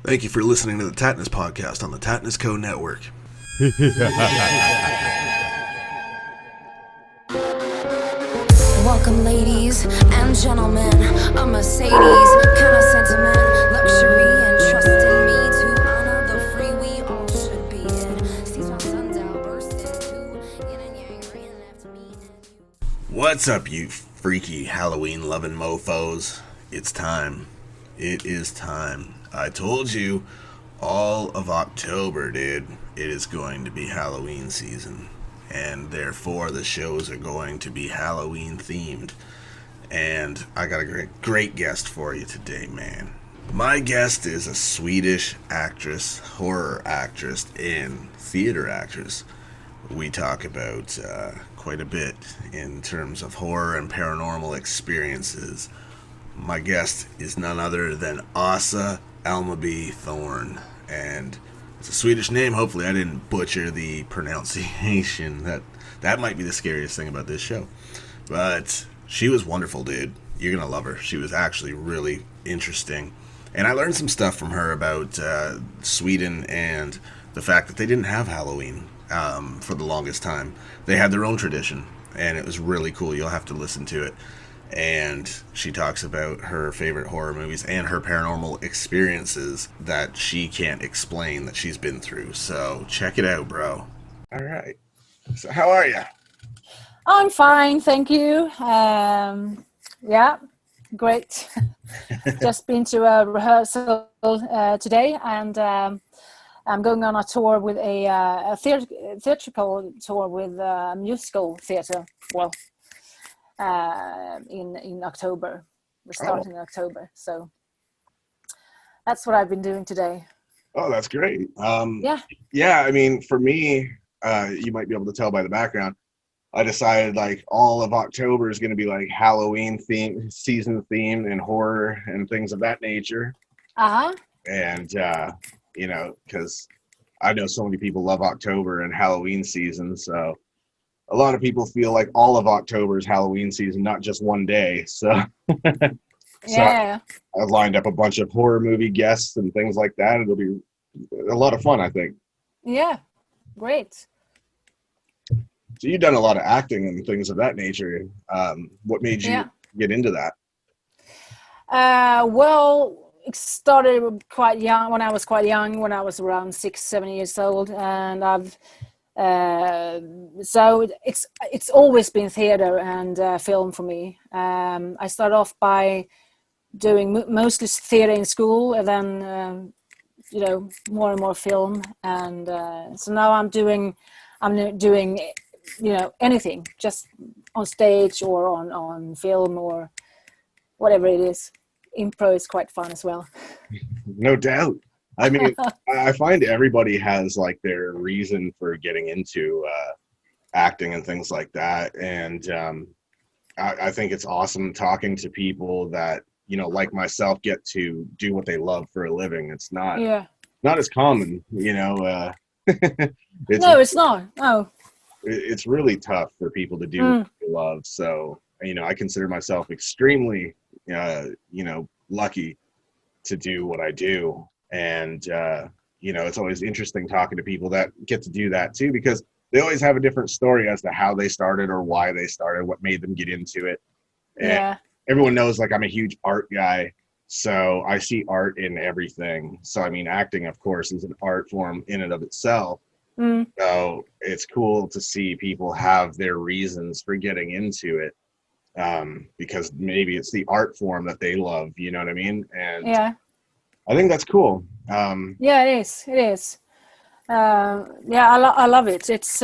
Thank you for listening to the Tattness Podcast on the Tattness Co. Network. Welcome, ladies and gentlemen. A Mercedes kind of sentiment, luxury and trust in me to honor the free we all should be in. Sees my sundial burst into yin and yang, rain left me and you. What's up, you freaky Halloween-loving mofos? It's time. It is time. I told you, all of October, dude, it is going to be Halloween season. And therefore, the shows are going to be Halloween themed. And I got a great guest for you today, man. My guest is a Swedish actress, horror actress, and theater actress. We talk about quite a bit in terms of horror and paranormal experiences. My guest is none other than Åsa Älmeby Thorne, and it's a Swedish name. Hopefully I didn't butcher the pronunciation. That might be the scariest thing about this show. But she was wonderful, dude. You're gonna love her. She was actually really interesting, and I learned some stuff from her about Sweden and the fact that they didn't have Halloween for the longest time. They had their own tradition, and it was really cool. You'll have to listen to it. And she talks about her favorite horror movies and her paranormal experiences that she can't explain that she's been through. So check it out, bro. All right. So how are you? I'm fine, thank you. Yeah, great. Just been to a rehearsal today, and I'm going on a tour with a theatrical tour with a musical theater. Well, in October. We're starting in October, so that's what I've been doing today. Oh, that's great. Yeah. I mean, for me, you might be able to tell by the background, I decided like all of October is going to be like Halloween theme, season themed, and horror and things of that nature. And because I know so many people love October and Halloween season, so a lot of people feel like all of October is Halloween season, not just one day. So, Yeah. I've lined up a bunch of horror movie guests and things like that. It'll be a lot of fun, I think. Yeah, great. So you've done a lot of acting and things of that nature. What made you get into that? Well, it started quite young. When I was around 6-7 years old, and I've so it's always been theater and film for me. I started off by doing mostly theater in school, and then more and more film, and so now I'm doing anything, just on stage or on film or whatever it is. Improv is quite fun as well. No doubt. I mean, I find everybody has like their reason for getting into acting and things like that. And I think it's awesome talking to people that, like myself, get to do what they love for a living. It's not as common, No, it's not. No. It's really tough for people to do what they love. So, I consider myself extremely, lucky to do what I do. And, it's always interesting talking to people that get to do that too, because they always have a different story as to how they started or why they started, what made them get into it. And everyone knows, like, I'm a huge art guy, so I see art in everything. So, I mean, acting, of course, is an art form in and of itself. So it's cool to see people have their reasons for getting into it, because maybe it's the art form that they love, you know what I mean? And I think that's cool. Yeah, it is. It is. I love it. It's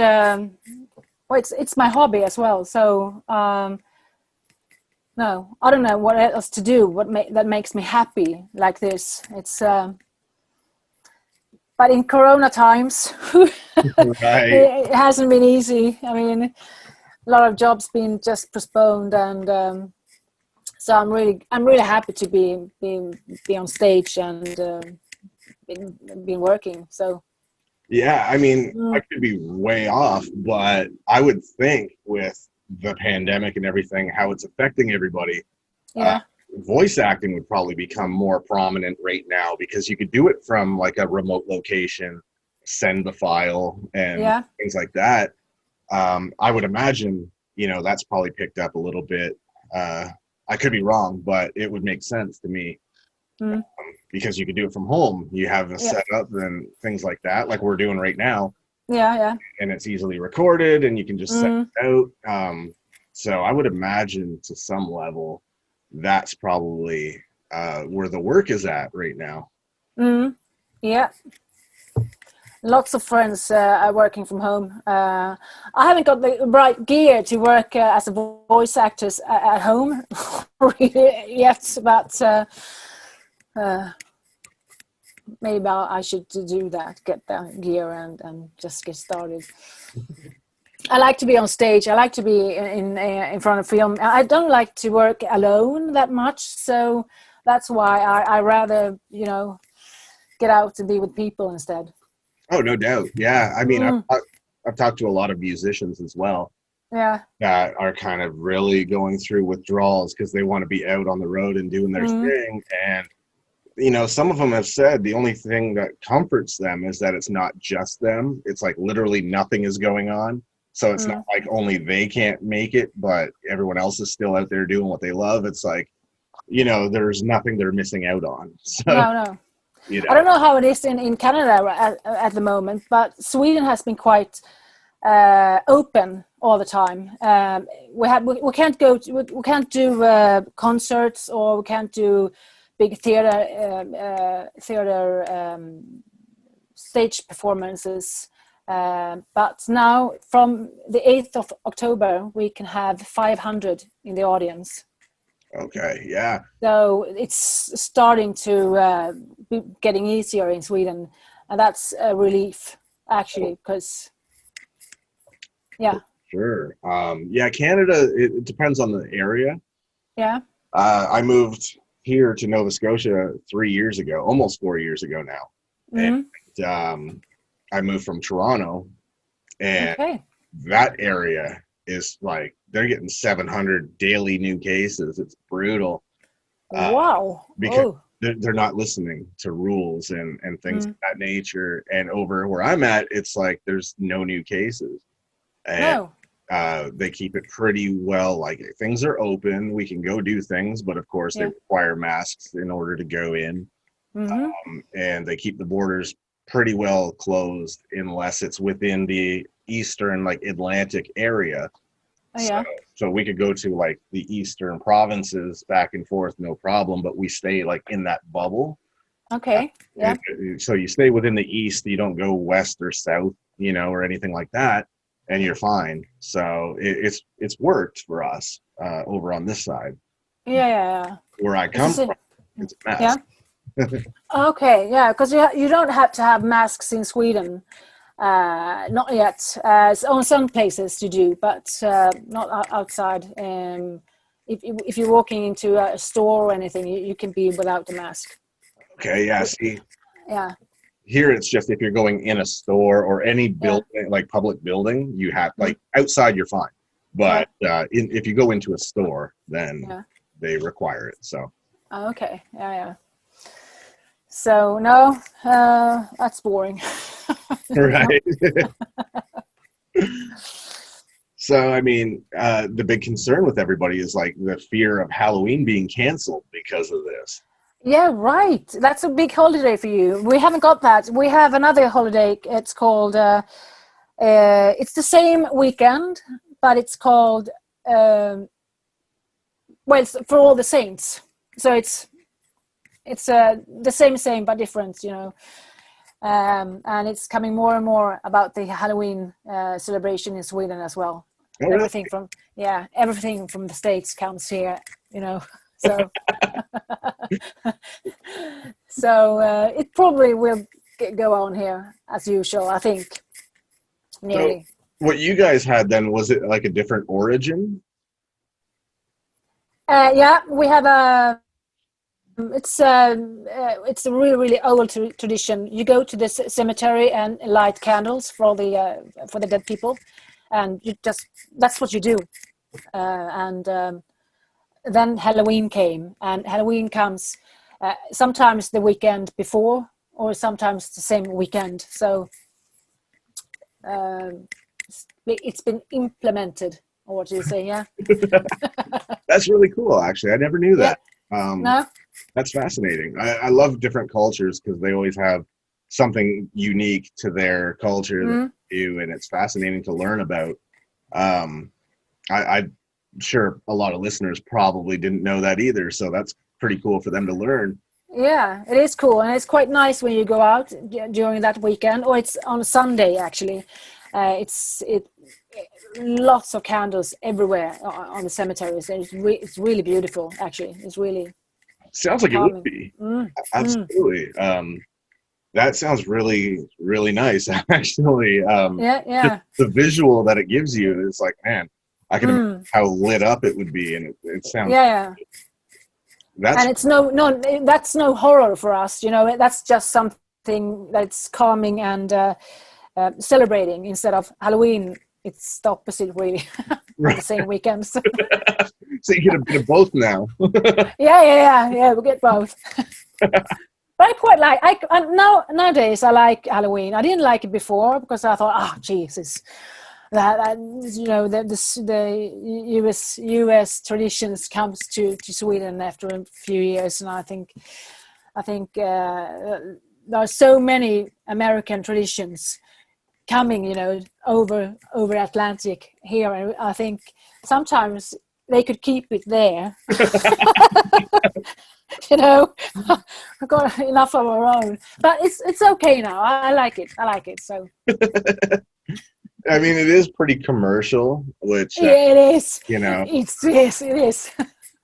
it's my hobby as well. So no, I don't know what else to do. That makes me happy like this. It's but in Corona times, it hasn't been easy. I mean, a lot of jobs been just postponed, and so I'm really happy to be on stage and been working. So yeah, I mean, I could be way off, but I would think with the pandemic and everything, how it's affecting everybody, voice acting would probably become more prominent right now because you could do it from like a remote location, send the file and things like that. I would imagine, that's probably picked up a little bit. I could be wrong, but it would make sense to me because you could do it from home. You have a setup and things like that, like we're doing right now. Yeah. And it's easily recorded and you can just send it out. So I would imagine to some level that's probably where the work is at right now. Yeah. Lots of friends are working from home. I haven't got the right gear to work as a voice actor at home yet, but maybe I should do that, get that gear and just get started. I like to be on stage. I like to be in front of film. I don't like to work alone that much, so that's why I rather, get out and be with people instead. Oh, no doubt. Yeah. I mean, I've talked to a lot of musicians as well. Yeah. That are kind of really going through withdrawals because they want to be out on the road and doing their thing. And, some of them have said the only thing that comforts them is that it's not just them. It's like literally nothing is going on. So it's not like only they can't make it, but everyone else is still out there doing what they love. It's like, there's nothing they're missing out on. So, No. I don't know how it is in Canada at the moment, but Sweden has been quite open all the time. We can't do concerts, or we can't do big theater stage performances. But now from the 8th of October, we can have 500 in the audience. Okay, yeah. So it's starting to be getting easier in Sweden, and that's a relief, actually, because, Sure. Canada, it depends on the area. Yeah. I moved here to Nova Scotia 3 years ago, almost 4 years ago now. And I moved from Toronto, and that area is like, they're getting 700 daily new cases. It's brutal. Wow. Because they're not listening to rules and things of that nature. And over where I'm at, it's like there's no new cases. And they keep it pretty well. Like, things are open. We can go do things, but of course they require masks in order to go in. And they keep the borders pretty well closed unless it's within the eastern, like, Atlantic area. So we could go to like the eastern provinces back and forth, no problem, but we stay like in that bubble. Okay. Yeah. So you stay within the east, you don't go west or south, or anything like that, and you're fine. So it's worked for us over on this side. Yeah. Where I come from, it's a mess. Yeah. Okay. Yeah, because you don't have to have masks in Sweden. Not yet. On some places you do, but not outside. If you're walking into a store or anything, you can be without the mask. Okay, yeah, see. Yeah. Here it's just if you're going in a store or any building, like public building, you have, like, outside you're fine. But if you go into a store, then they require it. So. Okay. Yeah. So no, that's boring. Right. So, I mean, the big concern with everybody is like the fear of Halloween being canceled because of this. Yeah, right. That's a big holiday for you. We haven't got that. We have another holiday. It's called, it's the same weekend, but it's called, it's for All the Saints. So it's the same but different, and it's coming more and more about the Halloween celebration in Sweden as well. Oh, really? Everything from the States comes here, so so it probably will go on here as usual, I think. Nearly. So what you guys had then, was it like a different origin? We have a it's a really, really old tradition. You go to the cemetery and light candles for the dead people, and that's what you do. And then Halloween came, and Halloween comes sometimes the weekend before, or sometimes the same weekend. So it's been implemented, or what do you say? Yeah. That's really cool, actually. I never knew that. No. That's fascinating. I love different cultures because they always have something unique to their culture that they do, and it's fascinating to learn about. I'm sure a lot of listeners probably didn't know that either, so that's pretty cool for them to learn. Yeah, it is cool, and it's quite nice when you go out during that weekend, or it's on a Sunday actually. It's lots of candles everywhere on the cemeteries. It's really beautiful, actually. It's really Sounds like calming. it would be. Absolutely. That sounds really, really nice, actually. Yeah. The visual that it gives you, it's like, man, I can imagine how lit up it would be, and it sounds. Yeah. And it's that's no horror for us, that's just something that's calming and celebrating. Instead of Halloween, it's the opposite, really. On the same weekends. So you get a bit of both now. Yeah, we get both. But I quite like, nowadays I like Halloween. I didn't like it before because I thought, Jesus, that the US traditions comes to Sweden after a few years, and I think there are so many American traditions coming, over Atlantic here, and I think sometimes they could keep it there. We've got enough of our own, but it's okay now. I like it. So. I mean, it is pretty commercial, which it is. Yes, it is.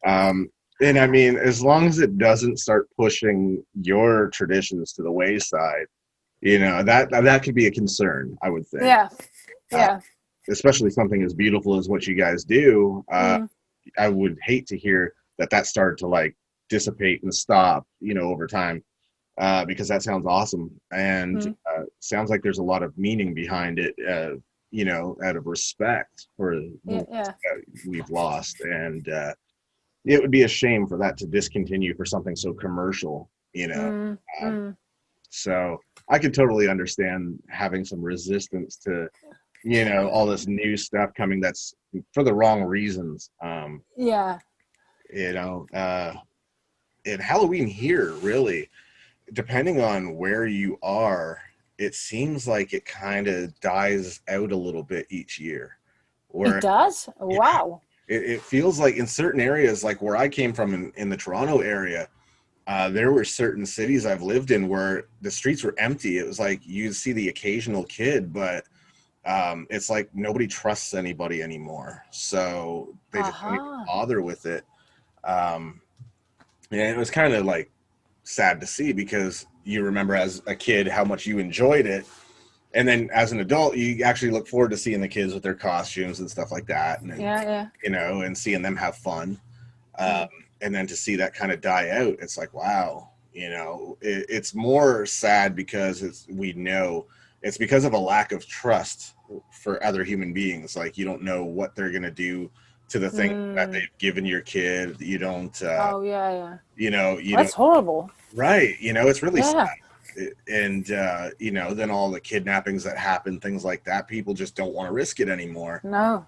And I mean, as long as it doesn't start pushing your traditions to the wayside, that could be a concern, I would think. Yeah. Especially something as beautiful as what you guys do. I would hate to hear that started to like dissipate and stop, over time, because that sounds awesome, and sounds like there's a lot of meaning behind it. Out of respect for that we've lost, and it would be a shame for that to discontinue for something so commercial. So I could totally understand having some resistance to, all this new stuff coming that's for the wrong reasons. And Halloween here, really, depending on where you are, it seems like it kind of dies out a little bit each year. It does? Wow. It feels like in certain areas, like where I came from in the Toronto area, there were certain cities I've lived in where the streets were empty. It was like you'd see the occasional kid, but it's like nobody trusts anybody anymore. So they just don't even bother with it. And it was kind of like sad to see, because you remember as a kid how much you enjoyed it, and then as an adult you actually look forward to seeing the kids with their costumes and stuff like that, and and seeing them have fun, and then to see that kind of die out, it's like, wow, it's more sad because we know it's because of a lack of trust for other human beings. Like, you don't know what they're gonna do to the thing that they've given your kid. You don't that's horrible, right? It's really sad. And then all the kidnappings that happen, things like that, people just don't want to risk it anymore. No.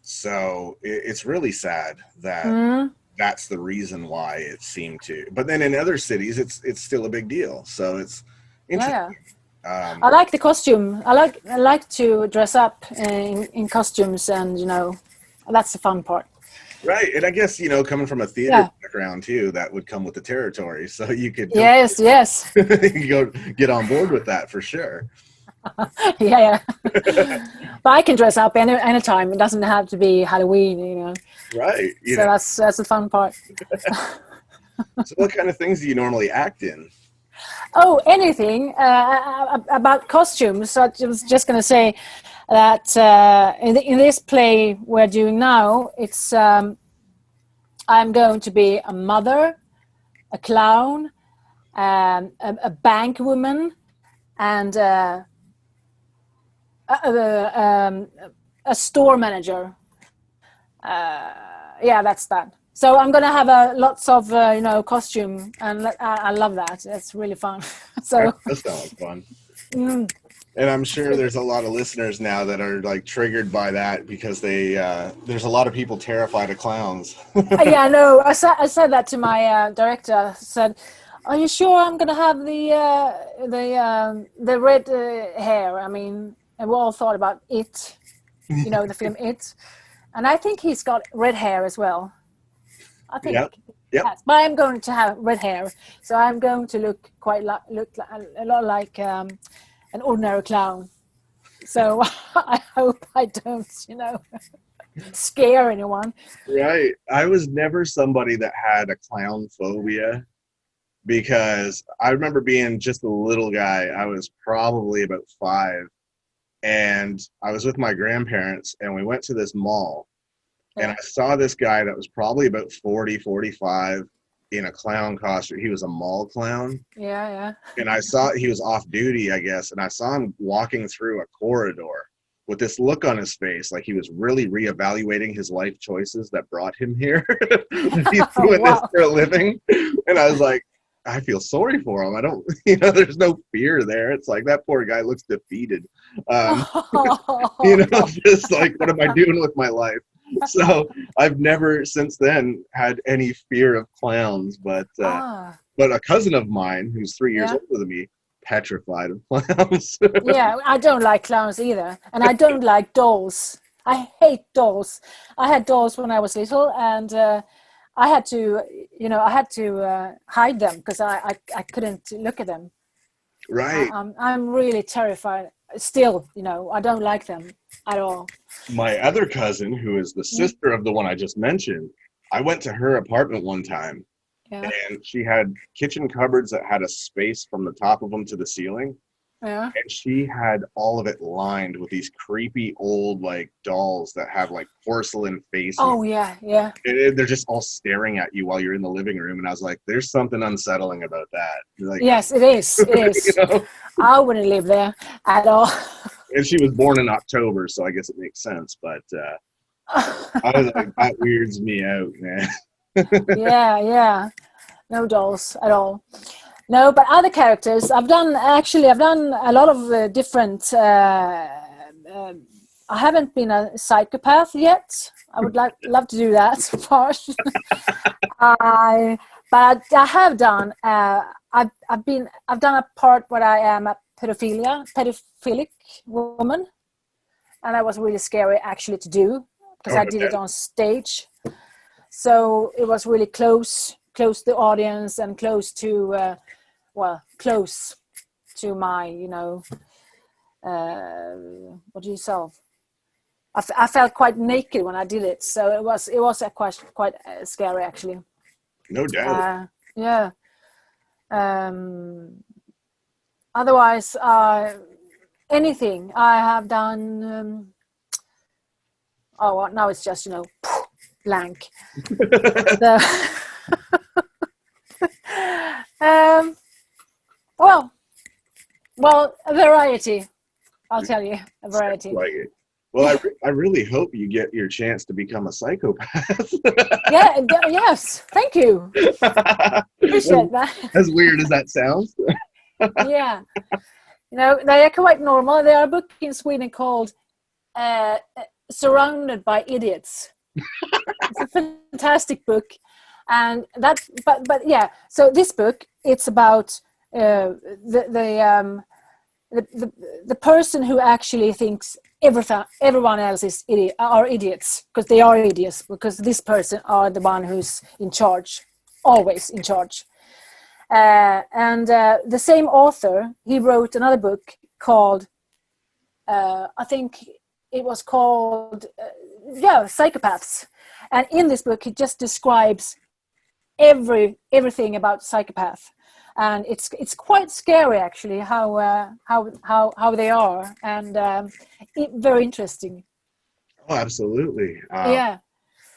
So it's really sad that that's the reason why it seemed to. But then in other cities, it's still a big deal. So it's interesting. I like the costume. I like to dress up in costumes, and that's the fun part. Right, and I guess coming from a theater background too, that would come with the territory. So you could yes, you could go get on board with that for sure. But I can dress up anytime. It doesn't have to be Halloween, Right. So that's the fun part. So what kind of things do you normally act in? Oh, anything about costumes. So I was just going to say that in this play we're doing now, it's I'm going to be a mother, a clown, a bank woman, and a store manager. That's that. So I'm gonna have lots of costume, and I love that. It's really fun. So That sounds like fun. mm, And I'm sure there's a lot of listeners now that are like triggered by that because there's a lot of people terrified of clowns. yeah, I know. I said that to my director. I said, "Are you sure I'm gonna have the red hair?" I mean, and we all thought about It, the film It, and I think he's got red hair as well. I think. Yep. Yep. Yes, but I'm going to have red hair, so I'm going to look look like, a lot like an ordinary clown. So I hope I don't, scare anyone. Right. I was never somebody that had a clown phobia because I remember being just a little guy. I was probably about 5, and I was with my grandparents, and we went to this mall. And I saw this guy that was probably about 40, 45 in a clown costume. He was a mall clown. Yeah. And I saw he was off duty, I guess. And I saw him walking through a corridor with this look on his face, like he was really reevaluating his life choices that brought him here. He's doing this for a living. And I was like, I feel sorry for him. I don't, there's no fear there. It's like that poor guy looks defeated. Just like, what am I doing with my life? So I've never since then had any fear of clowns, but a cousin of mine who's 3 years older than me, petrified of clowns. Yeah, I don't like clowns either, and I don't like dolls. I hate dolls. I had dolls when I was little, and I had to hide them because I couldn't look at them. Right. I'm really terrified. Still, I don't like them at all. My other cousin, who is the sister of the one I just mentioned, I went to her apartment one time, and she had kitchen cupboards that had a space from the top of them to the ceiling. Yeah. And she had all of it lined with these creepy old like dolls that have like porcelain faces. Oh yeah. They're just all staring at you while you're in the living room, and I was like, "There's something unsettling about that." Like, yes, it is. It is. I wouldn't live there at all. And she was born in October, so I guess it makes sense. But I was like, that weirds me out, man. Yeah. No dolls at all. No, but other characters. I've done a lot of different. I haven't been a psychopath yet. I would love to do that part. But I have done. I've done a part where I am a pedophilic woman, and that was really scary actually to do because I did it on stage. So it was really close to the audience and close to my, what do you say? I felt quite naked when I did it, so it was quite scary actually. No doubt. Yeah. Otherwise, anything I have done. Now it's just blank. Well, a variety. I'll tell you, a variety. Like it. Well, I really hope you get your chance to become a psychopath. Yes. Thank you. Appreciate that. As weird as that sounds. Yeah. They are quite normal. There are a book in Sweden called Surrounded by Idiots. It's a fantastic book. And that, but yeah. So this book, it's about the person who actually thinks everyone else are idiots because they are idiots because this person are the one who's in charge, always in charge. And the same author, he wrote another book called, I think it was called, Psychopaths. And in this book, he just describes everything about psychopath. And it's quite scary actually how they are, and very interesting. Oh, absolutely. Yeah.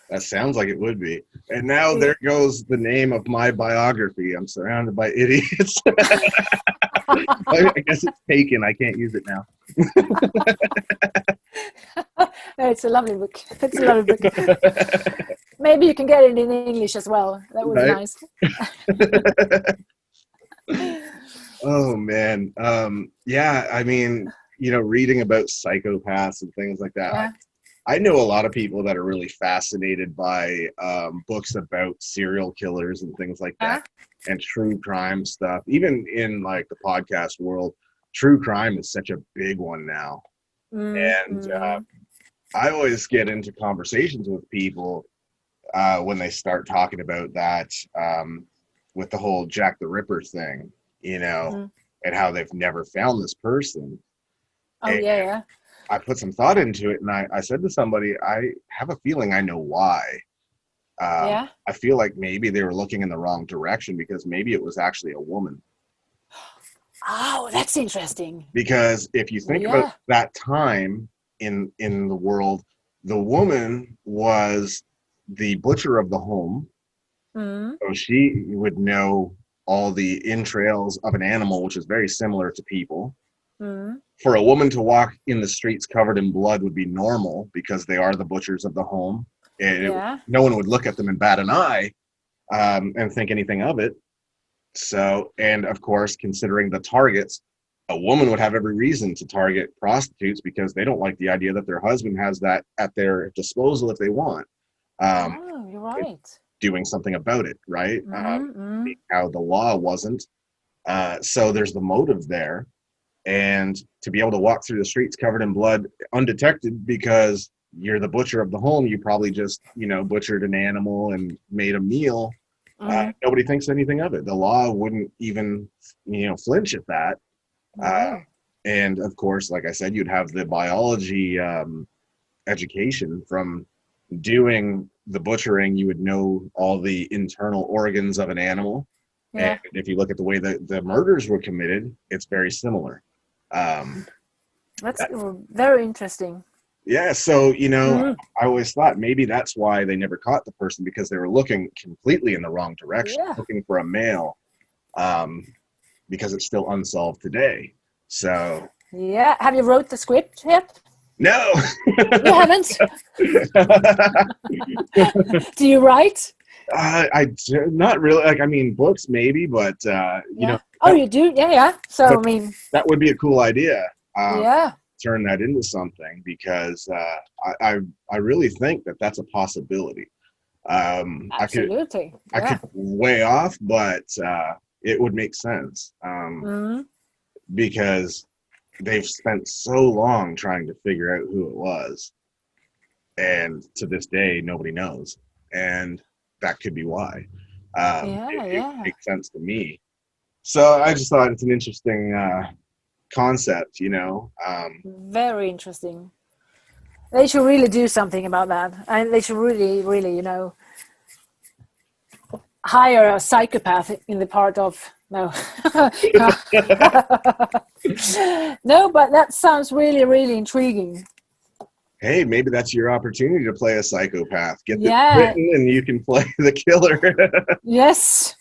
That sounds like it would be. And now there goes the name of my biography. I'm surrounded by idiots. I guess it's taken. I can't use it now. No, it's a lovely book. It's a lovely book. Maybe you can get it in English as well. That would Right. be nice. Oh man. Yeah, I mean, reading about psychopaths and things like that. Yeah. I know a lot of people that are really fascinated by books about serial killers and things like that, and true crime stuff. Even in like the podcast world, true crime is such a big one now. And I always get into conversations with people when they start talking about that, with the whole Jack the Ripper thing, and how they've never found this person. Oh, And yeah. I put some thought into it, and I said to somebody, I have a feeling I know why. I feel like maybe they were looking in the wrong direction, because maybe it was actually a woman. Oh, that's interesting. Because if you think about that time in the world, the woman was the butcher of the home. So she would know all the entrails of an animal, which is very similar to people. For a woman to walk in the streets covered in blood would be normal, because they are the butchers of the home. And no one would look at them and bat an eye and think anything of it. So, and of course, considering the targets, a woman would have every reason to target prostitutes, because they don't like the idea that their husband has that at their disposal if they want. You're right. Doing something about it, right? How the law wasn't. So there's the motive there. And to be able to walk through the streets covered in blood undetected, because you're the butcher of the home, you probably just, butchered an animal and made a meal. Nobody thinks anything of it. The law wouldn't even, flinch at that. And of course, like I said, you'd have the biology education from doing the butchering. You would know all the internal organs of an animal. And if you look at the way that the murders were committed, it's very similar. That's very interesting. Yeah, so, I always thought maybe that's why they never caught the person, because they were looking completely in the wrong direction, looking for a male, because it's still unsolved today. So. Yeah, have you wrote the script yet? No. You haven't? Do you write? I not really. Like, I mean, books maybe, but Oh, you do? Yeah. So that would be a cool idea. Yeah. Turn that into something, because I really think that that's a possibility. Absolutely. I could way off, but it would make sense, because they've spent so long trying to figure out who it was, and to this day nobody knows, and that could be why. It makes sense to me. So I just thought it's an interesting concept, Very interesting. They should really do something about that. And they should really, hire a psychopath in the part of no. No, but that sounds really, really intriguing. Hey, maybe that's your opportunity to play a psychopath. Get this written and you can play the killer. Yes.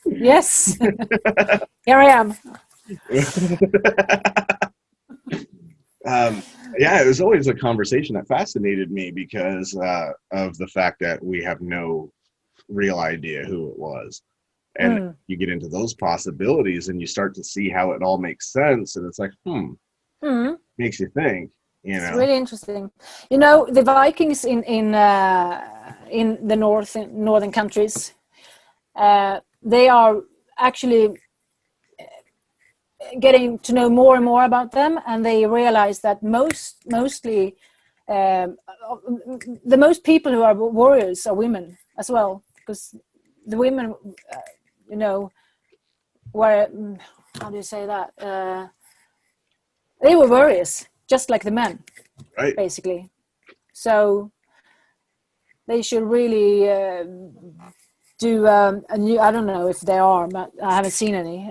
Here I am. It was always a conversation that fascinated me, because of the fact that we have no real idea who it was. And you get into those possibilities and you start to see how it all makes sense. And it's like, makes you think, It's really interesting. The Vikings in the northern countries, they are actually getting to know more and more about them, and they realize that mostly the most people who are warriors are women as well, because the women were, how do you say that, they were warriors just like the men, right? Basically. So they should really do a new, I don't know if they are, but I haven't seen any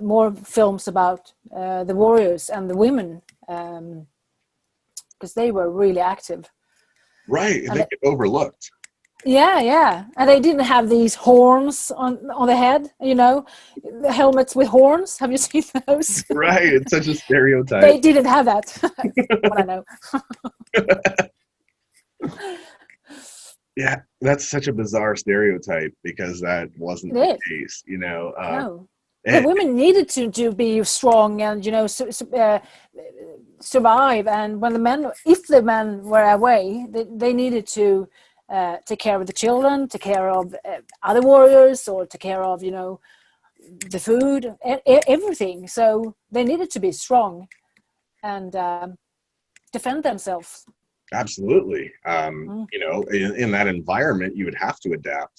more films about the warriors and the women, because they were really active. Right, and they get overlooked. Yeah, and they didn't have these horns on the head, the helmets with horns. Have you seen those? Right, it's such a stereotype. They didn't have that. What I know. Yeah, that's such a bizarre stereotype because that wasn't the It is. case, you know. No. The women needed to be strong and, you know, survive. And when if the men were away, they needed to take care of the children, take care of other warriors, or take care of, you know, the food, everything. So they needed to be strong and defend themselves. Absolutely. You know, in that environment, you would have to adapt.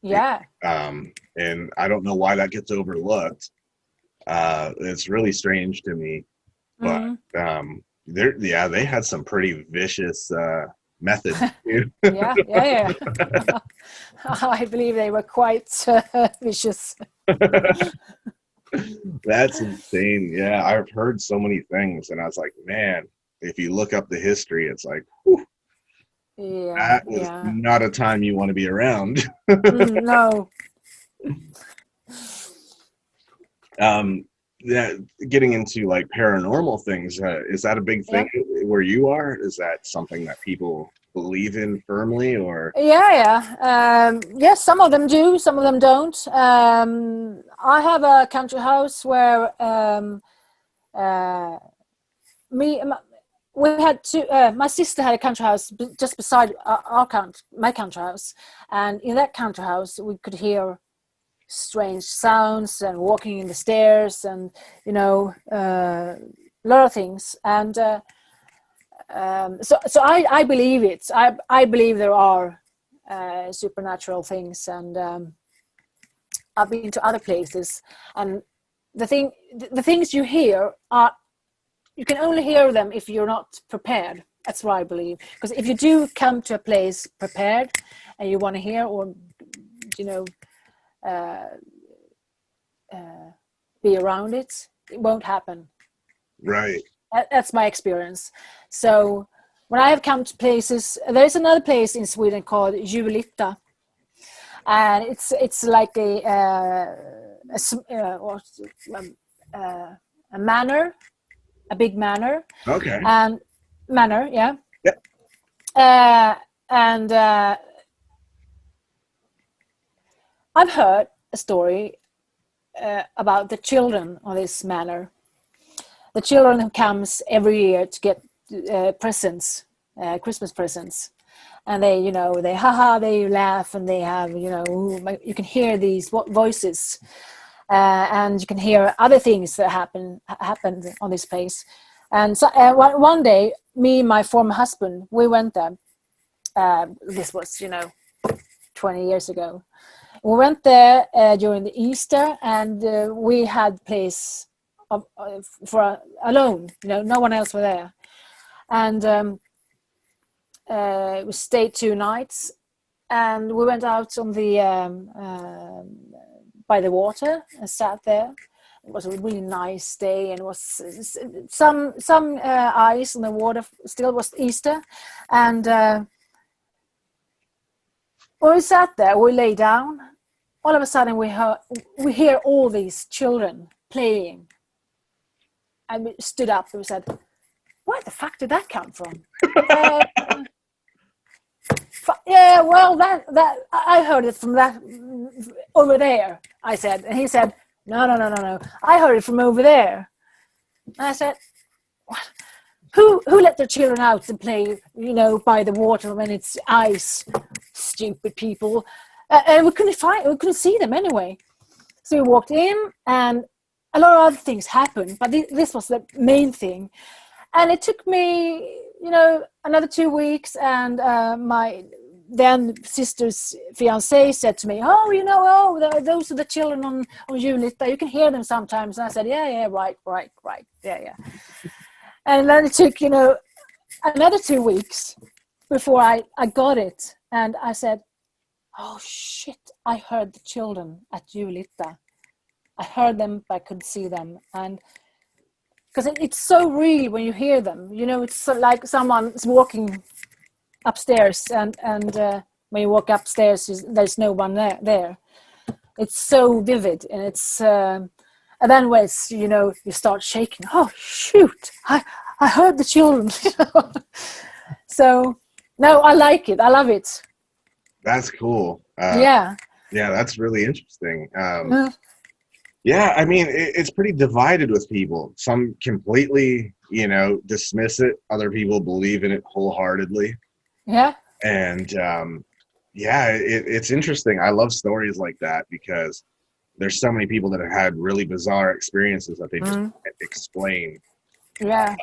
Yeah. And I don't know why that gets overlooked. It's really strange to me, but they had some pretty vicious methods. Yeah. I believe they were quite vicious. That's insane. Yeah, I've heard so many things, and I was like, man, if you look up the history, it's like, whew, that was not a time you want to be around. No. Yeah, getting into like paranormal things, is that a big thing where you are? Is that something that people believe in firmly, or? Yes, some of them do, some of them don't. I have a country house where we had two. My sister had a country house just beside my country house, and in that country house we could hear strange sounds and walking in the stairs, and, you know, a lot of things. And so I believe it. I believe there are supernatural things, and I've been to other places, and the things you hear are, you can only hear them if you're not prepared. That's what I believe. Because if you do come to a place prepared and you want to hear, or, you know, be around it, it won't happen. Right. That's my experience. So when I have come to places, there's another place in Sweden called Julita, and it's like a manor, a big manor. Okay. And manor, yeah. Yep. And I've heard a story about the children of this manor. The children who comes every year to get presents, Christmas presents, and they, you know, they laugh, and they have, you know, you can hear these voices, and you can hear other things that happened on this place. And so one day, me and my former husband, we went there. This was, you know, 20 years ago. We went there during the Easter, and we had place for alone. You know, no one else was there, and we stayed 2 nights, and we went out on the by the water and sat there. It was a really nice day, and it was some ice on the water. Still was Easter, and when we sat there, we lay down. All of a sudden, we hear all these children playing, and we stood up and we said, "Where the fuck did that come from?" Yeah, well, that I heard it from that over there. I said, and he said, "No. I heard it from over there." And I said, "What? Who let their children out and play, you know, by the water when it's ice? Stupid people!" And we couldn't see them anyway. So we walked in, and a lot of other things happened, but this was the main thing. And it took me, you know, another 2 weeks, and my then sister's fiance said to me, "Oh, you know, those are the children on Julita. You can hear them sometimes." And I said, "Yeah, right, yeah." And then it took, you know, another 2 weeks before I got it, and I said, "Oh shit! I heard the children at Julita. I heard them, but I couldn't see them." And because it's so real when you hear them, you know, it's so like someone's walking upstairs, and when you walk upstairs, there's no one there. It's so vivid, and it's and then when it's, you know, you start shaking. Oh shoot! I heard the children. So no, I like it. I love it. That's cool. Yeah. Yeah, that's really interesting. Mm. Yeah, I mean, it's pretty divided with people. Some completely, dismiss it. Other people believe in it wholeheartedly. Yeah. And yeah, it's interesting. I love stories like that because there's so many people that have had really bizarre experiences that they just Mm. can't explain. Yeah.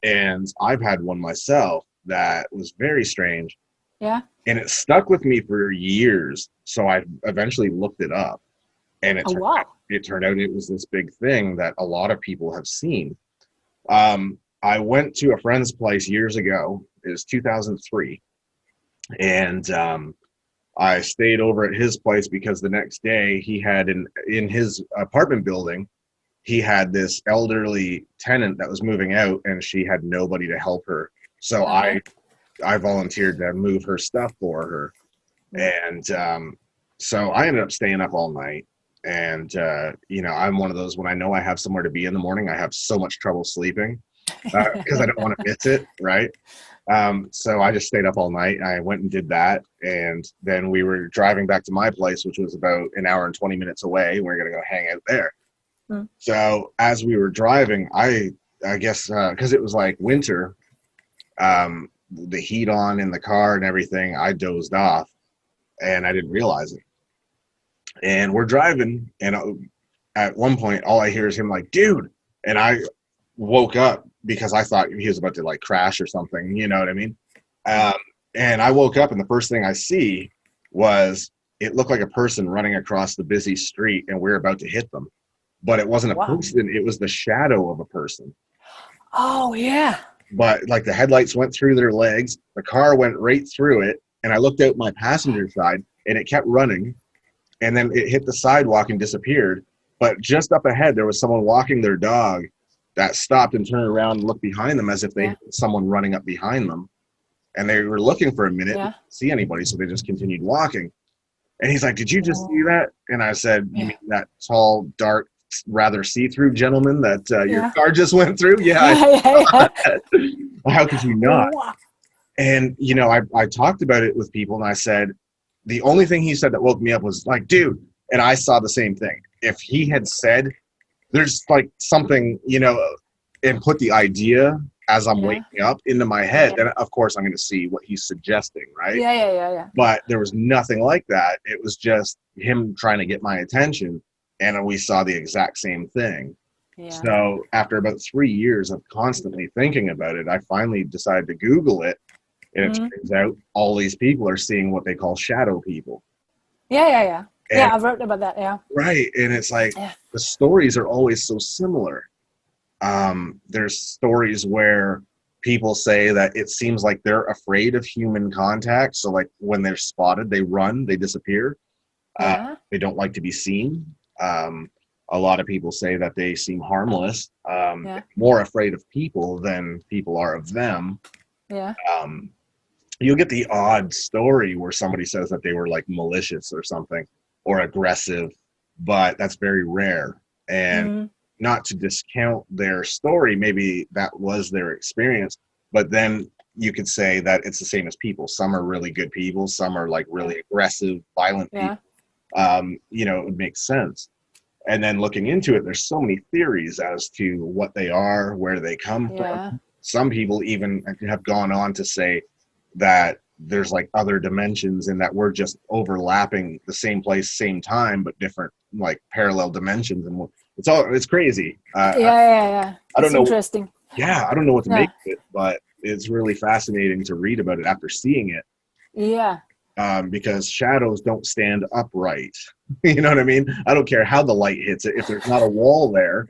And I've had one myself that was very strange. Yeah. And it stuck with me for years. So I eventually looked it up. And Oh, wow. it turned out it was this big thing that a lot of people have seen. I went to a friend's place years ago. It was 2003. And I stayed over at his place because the next day he had in his apartment building, he had this elderly tenant that was moving out and she had nobody to help her. So Okay. I volunteered to move her stuff for her. And so I ended up staying up all night. And, I'm one of those, when I know I have somewhere to be in the morning, I have so much trouble sleeping because I don't want to miss it, right? So I just stayed up all night. I went and did that. And then we were driving back to my place, which was about an hour and 20 minutes away. We were going to go hang out there. Mm. So as we were driving, I guess, because it was like winter, the heat on in the car and everything, I dozed off and I didn't realize it. And we're driving, and at one point, all I hear is him like, dude. And I woke up because I thought he was about to like crash or something. You know what I mean? And I woke up, and the first thing I see was it looked like a person running across the busy street, and we're about to hit them. But it wasn't a Wow. person. It was the shadow of a person. Oh, yeah. But like the headlights went through their legs. The car went right through it. And I looked out my passenger side, and it kept running. And then it hit the sidewalk and disappeared. But just up ahead, there was someone walking their dog that stopped and turned around and looked behind them as if they had someone running up behind them. And they were looking for a minute, Yeah. didn't see anybody, so they just continued walking. And he's like, did you just see that? And I said, you mean that tall, dark, rather see-through gentleman that your car just went through? Yeah, how could you not? Wow. And, I talked about it with people, and I said, the only thing he said that woke me up was like, dude, and I saw the same thing. If he had said, there's like something, and put the idea as I'm waking up into my head, then of course I'm going to see what he's suggesting, right? Yeah. But there was nothing like that. It was just him trying to get my attention, and we saw the exact same thing. Yeah. So after about 3 years of constantly thinking about it, I finally decided to Google it. And it turns out all these people are seeing what they call shadow people. Yeah. And, Yeah, I've read about that, yeah. Right. And it's like the stories are always so similar. There's stories where people say that it seems like they're afraid of human contact. So like when they're spotted, they run, they disappear. They don't like to be seen. A lot of people say that they seem harmless, more afraid of people than people are of them. Yeah. You'll get the odd story where somebody says that they were like malicious or something or aggressive, but that's very rare. And not to discount their story, maybe that was their experience, but then you could say that it's the same as people. Some are really good people, some are like really aggressive, violent people. It would make sense. And then looking into it, there's so many theories as to what they are, where they come from. Some people even have gone on to say that there's like other dimensions and that we're just overlapping the same place, same time, but different like parallel dimensions. And it's crazy. I don't know. Interesting. Yeah, I don't know what to make of it, but it's really fascinating to read about it after seeing it. Yeah. Because shadows don't stand upright. You know what I mean? I don't care how the light hits it. If there's not a wall there,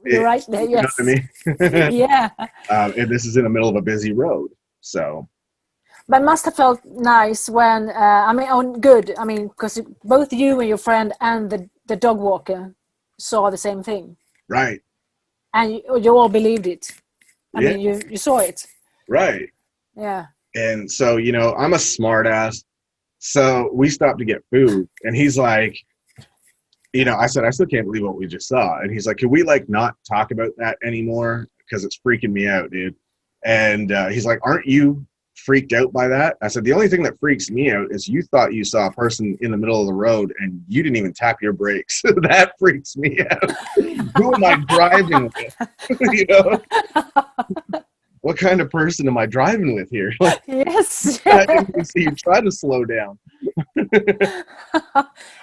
you're right there. Yes. You know what I mean? Yeah. And this is in the middle of a busy road, so. But it must have felt nice when, good. I mean, because both you and your friend and the dog walker saw the same thing. Right. And you all believed it. I mean, you saw it. Right. Yeah. And so, I'm a smart ass. So we stopped to get food. And he's like, I said, I still can't believe what we just saw. And he's like, can we like not talk about that anymore? Because it's freaking me out, dude. And he's like, aren't you freaked out by that. I said, the only thing that freaks me out is you thought you saw a person in the middle of the road and you didn't even tap your brakes. That freaks me out. Who am I driving with? You know? What kind of person am I driving with here? Like, Yes. I didn't even see you try to slow down.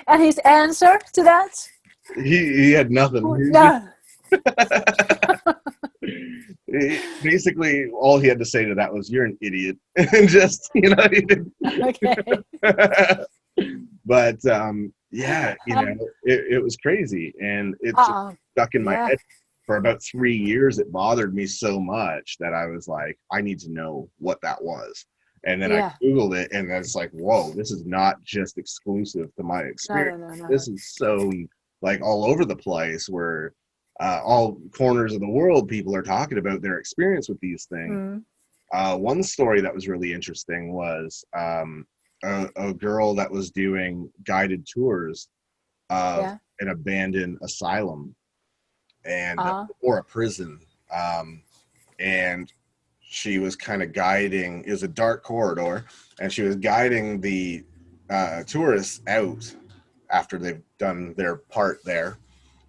And his answer to that? He had nothing. Yeah. Basically, all he had to say to that was, "You're an idiot," and just, you know. He didn't. Okay. But yeah, you know, it was crazy, and it stuck in my head for about 3 years. It bothered me so much that I was like, I need to know what that was. And then I Googled it, and it's like, whoa, this is not just exclusive to my experience. No. This is so like all over the place, where all corners of the world, people are talking about their experience with these things. One story that was really interesting was a girl that was doing guided tours of an abandoned asylum and or a prison, and she was kind of guiding. It was a dark corridor, and she was guiding the tourists out after they've done their part there.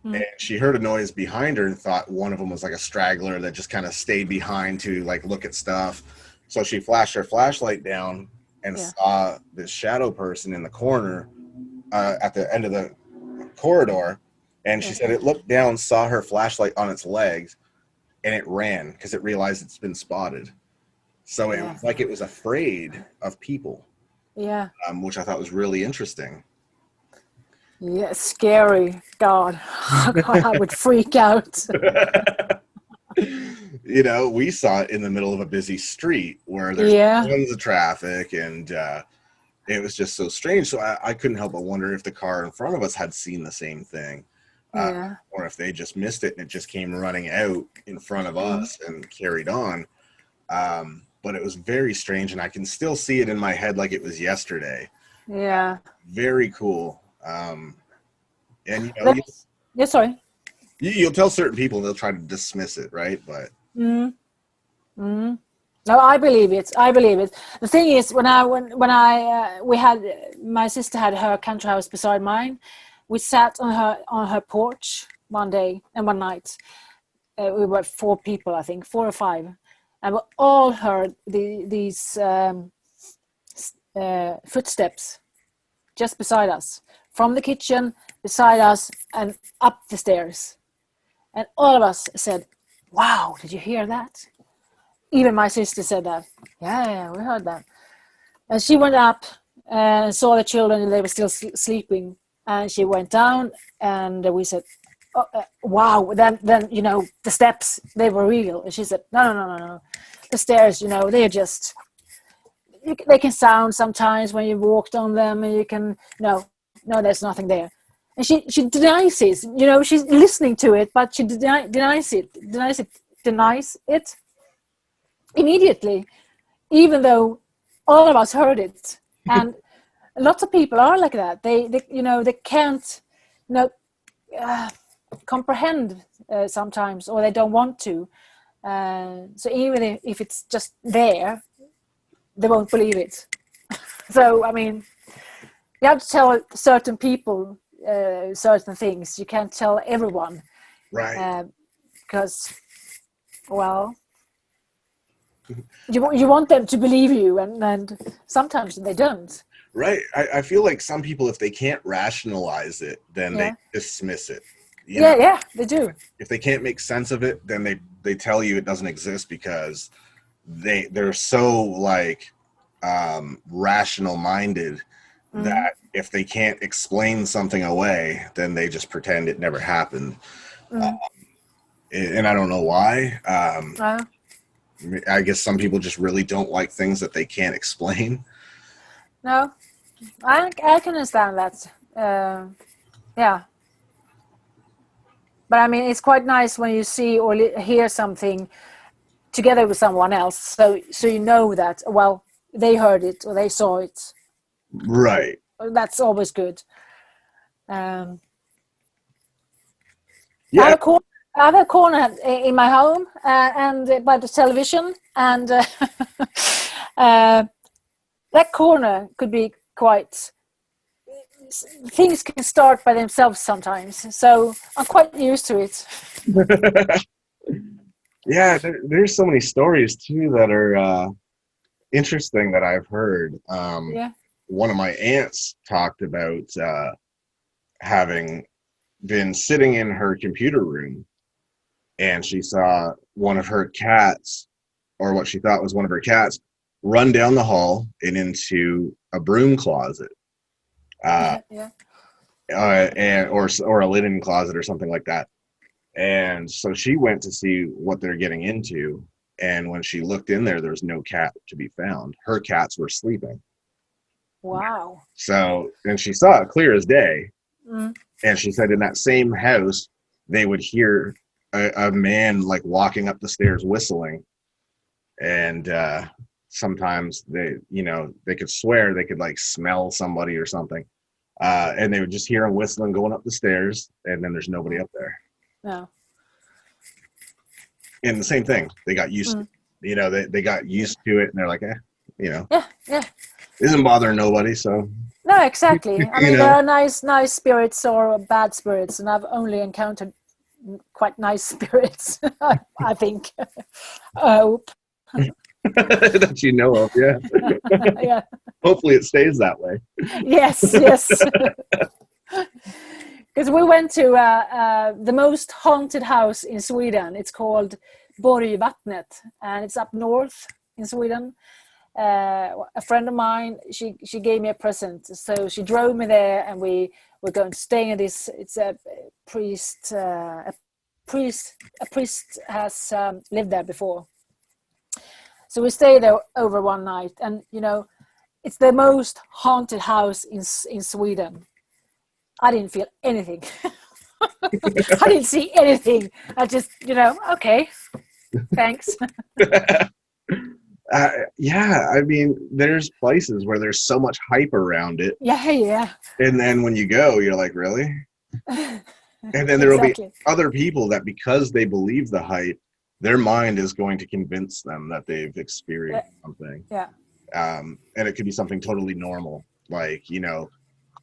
And she heard a noise behind her and thought one of them was like a straggler that just kind of stayed behind to like look at stuff. So she flashed her flashlight down and saw this shadow person in the corner at the end of the corridor. And she said it looked down, saw her flashlight on its legs, and it ran because it realized it's been spotted. So it was like it was afraid of people. Yeah. Which I thought was really interesting. Yeah, scary. God, I would freak out. You know, we saw it in the middle of a busy street where there's tons of traffic, and it was just so strange. So I couldn't help but wonder if the car in front of us had seen the same thing, or if they just missed it and it just came running out in front of us and carried on. But it was very strange, and I can still see it in my head like it was yesterday. Yeah. Very cool. And you know, sorry. You'll tell certain people and they'll try to dismiss it, right? But no, I believe it. The thing is, when my sister had her country house beside mine, we sat on her porch one day and one night. We were 4 people, I think, 4 or 5, and we all heard these footsteps just beside us, from the kitchen, beside us, and up the stairs. And all of us said, wow, did you hear that? Even my sister said that. Yeah, we heard that. And she went up and saw the children, and they were still sleeping. And she went down, and we said, wow, then you know, the steps, they were real. And she said, no. The stairs, you know, they're just... They can sound sometimes when you walked on them, and you can no, there's nothing there. And she denies it. You know, she's listening to it, but she denies it immediately, even though all of us heard it. And lots of people are like that. They you know, they can't, you know, comprehend sometimes, or they don't want to. So even if it's just there, they won't believe it. So, I mean, you have to tell certain people certain things. You can't tell everyone. Right. Because, well, you want them to believe you, and sometimes they don't. Right. I feel like some people, if they can't rationalize it, then they dismiss it. You know? Yeah, they do. If they can't make sense of it, then they tell you it doesn't exist because they're so like rational minded that if they can't explain something away, then they just pretend it never happened. And I don't know why. I guess some people just really don't like things that they can't explain. No, I can understand that. Yeah. But I mean, it's quite nice when you see or hear something together with someone else. So you know that, well, they heard it or they saw it. Right. That's always good. I I have a corner in my home and by the television, and that corner could be quite. Things can start by themselves sometimes, so I'm quite used to it. Yeah, there's so many stories too that are interesting that I've heard. Yeah. One of my aunts talked about having been sitting in her computer room, and she saw one of her cats, or what she thought was one of her cats, run down the hall and into a broom closet, Yeah. and or a linen closet or something like that. And so she went to see what they're getting into, and when she looked in there, there was no cat to be found. Her cats were sleeping. Wow. So, and she saw it clear as day. Mm. And she said in that same house, they would hear a man like walking up the stairs whistling. And sometimes they could swear they could like smell somebody or something. And they would just hear him whistling going up the stairs, and then there's nobody up there. No. And the same thing, they got used to, they got used to it, and they're like, Yeah. isn't bothering nobody. So No, exactly. I mean, know. there are nice spirits or bad spirits, and I've only encountered quite nice spirits. I think. I hope. that you know of, yeah. Yeah. Hopefully, it stays that way. Yes. Because we went to the most haunted house in Sweden. It's called Borgvattnet, and it's up north in Sweden. A friend of mine, she gave me a present, so she drove me there, and we were going to stay in this. It's a priest. A priest has lived there before, so we stayed there over one night, and it's the most haunted house in Sweden. I didn't feel anything. I didn't see anything. I just, okay, thanks. Yeah, I mean, there's places where there's so much hype around it. Yeah. And then when you go, you're like, really? And then there will be other people that, because they believe the hype, their mind is going to convince them that they've experienced something. Yeah. And it could be something totally normal. Like,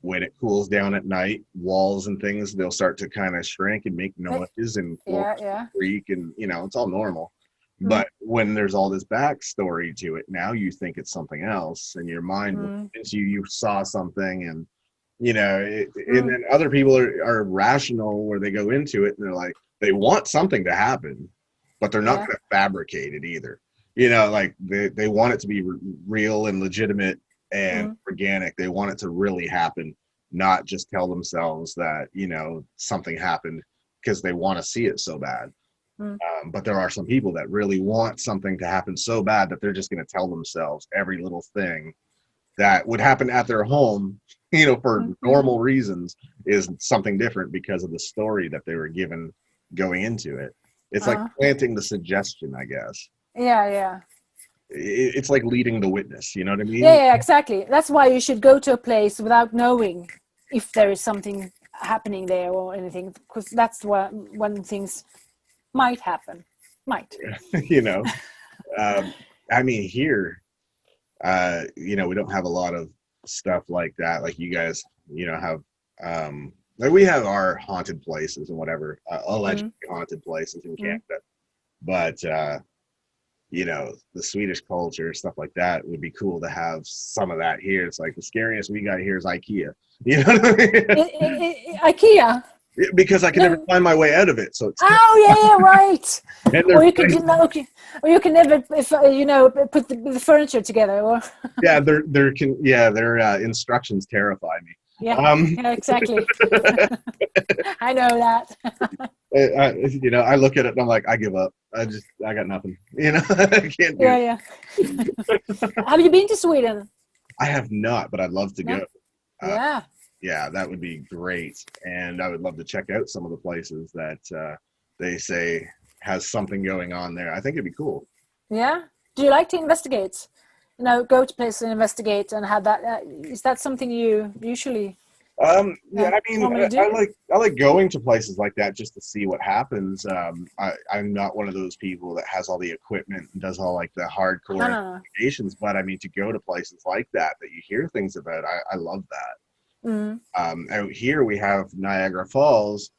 when it cools down at night, walls and things, they'll start to kind of shrink and make noise and creak, and it's all normal. Mm-hmm. But when there's all this backstory to it, now you think it's something else, and your mind convinces you saw something, and and then other people are rational, where they go into it and they're like, they want something to happen, but they're not going to fabricate it either. Like they want it to be real and legitimate and organic. They want it to really happen, not just tell themselves that something happened because they want to see it so bad. But there are some people that really want something to happen so bad that they're just going to tell themselves every little thing that would happen at their home, for normal reasons, is something different because of the story that they were given going into it. It's like planting the suggestion, I guess. Yeah. It's like leading the witness, you know what I mean? Yeah, exactly. That's why you should go to a place without knowing if there is something happening there or anything, because that's when things might happen. I mean, here, we don't have a lot of stuff like that. Like you guys, have, like we have our haunted places and whatever, alleged haunted places in Canada. But, the Swedish culture, stuff like that, would be cool to have some of that here. It's like the scariest we got here is IKEA. You know what I mean? IKEA? Because I can never find my way out of it. So it's right. Or you can never, put the furniture together. Or their instructions terrify me. Yeah, exactly. I know that. I look at it and I'm like, I give up. I got nothing. I can't do it. Have you been to Sweden? I have not, but I'd love to go. Yeah, that would be great. And I would love to check out some of the places that they say has something going on there. I think it'd be cool. Yeah. Do you like to investigate? Go to places and investigate and have that. Is that something you usually Yeah, I mean, normally do? I like going to places like that just to see what happens. I'm not one of those people that has all the equipment and does all like the hardcore No. investigations, but I mean, to go to places like that you hear things about, I love that. Mm. Out here we have Niagara Falls.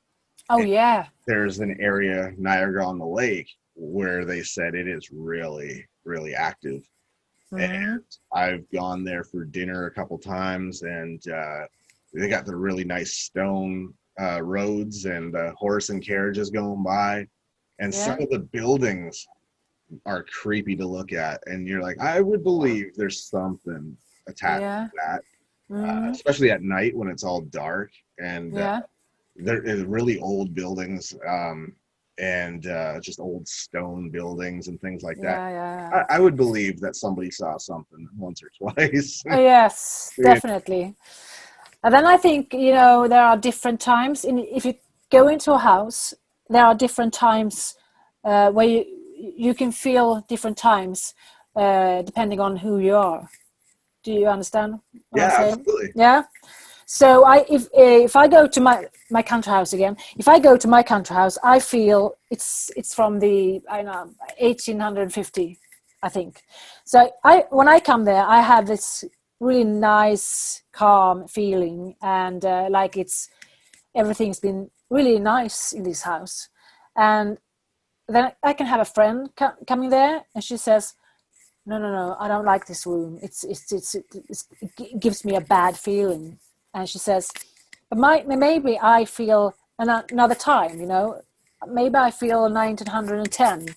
Oh yeah. There's an area, Niagara on the Lake, where they said it is really, really active. And I've gone there for dinner a couple times, and they got the really nice stone roads and horse and carriages going by. And some of the buildings are creepy to look at. And you're like, I would believe there's something attached to that, especially at night when it's all dark. And there is really old buildings. And just old stone buildings and things like that. I would believe that somebody saw something once or twice. Yes, definitely. And then I think, there are different times. If you go into a house, there are different times where you can feel different times depending on who you are. Do you understand what I'm saying? Absolutely. Yeah. So if I go to my country house again, if I go to my country house, I feel it's from the 1850, I think. So when I come there, I have this really nice, calm feeling, and like everything's been really nice in this house. And then I can have a friend coming there, and she says, no, I don't like this room. It gives me a bad feeling. And she says, but maybe I feel another time, maybe I feel 1910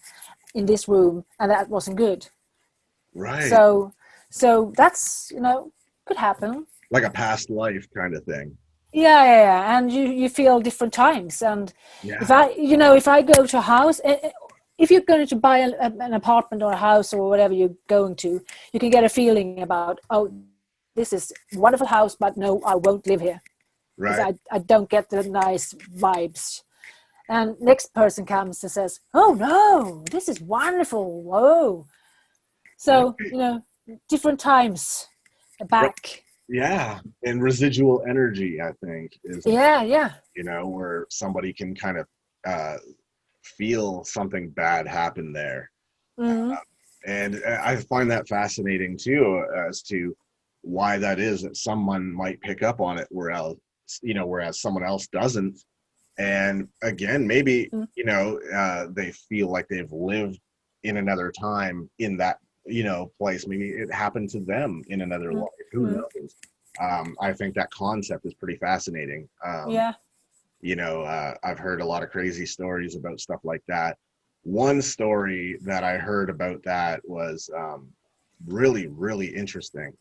in this room, and that wasn't good. Right. So that's, could happen. Like a past life kind of thing. Yeah. And you feel different times. And if I go to a house, if you're going to buy an apartment or a house or whatever you're going to, you can get a feeling about, this is a wonderful house, but no, I won't live here. Right. I don't get the nice vibes. And next person comes and says, oh no, this is wonderful. Whoa. So, different times back. Yeah. And residual energy, I think, is, where somebody can kind of feel something bad happen there. And I find that fascinating too, as to why that is, that someone might pick up on it, whereas someone else doesn't. And again, maybe they feel like they've lived in another time in that place. Maybe it happened to them in another life. Who knows? I think that concept is pretty fascinating. I've heard a lot of crazy stories about stuff like that. One story that I heard about that was really, really interesting.